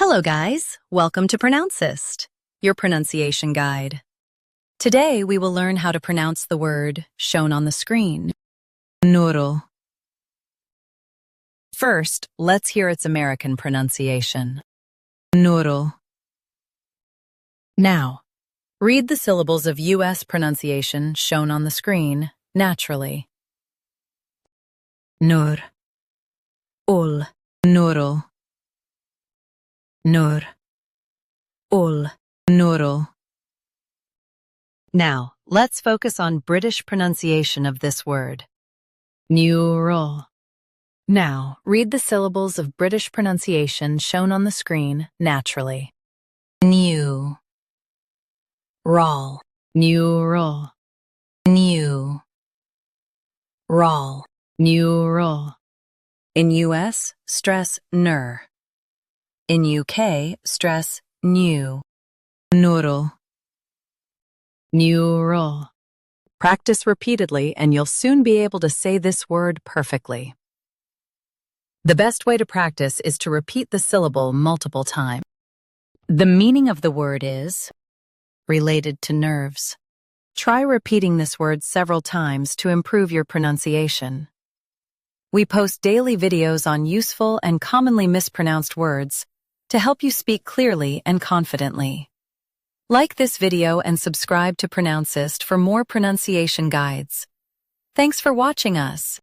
Hello guys, welcome to Pronouncist, your pronunciation guide. Today we will learn how to pronounce the word shown on the screen. Noodle. First, let's hear its American pronunciation. Noodle. Now, read the syllables of U.S. pronunciation shown on the screen naturally. Nur. Ul. Noodle. Nur. Ul. Noodle. Now, let's focus on British pronunciation of this word. Neural. Now, read the syllables of British pronunciation shown on the screen naturally. New. Rawl. Neural. New. Rawl. Neural. In US, stress ner. In UK, stress new. Neural. Neural. Practice repeatedly and you'll soon be able to say this word perfectly. The best way to practice is to repeat the syllable multiple times. The meaning of the word is related to nerves. Try repeating this word several times to improve your pronunciation. We post daily videos on useful and commonly mispronounced words to help you speak clearly and confidently. Like this video and subscribe to Pronouncist for more pronunciation guides. Thanks for watching us.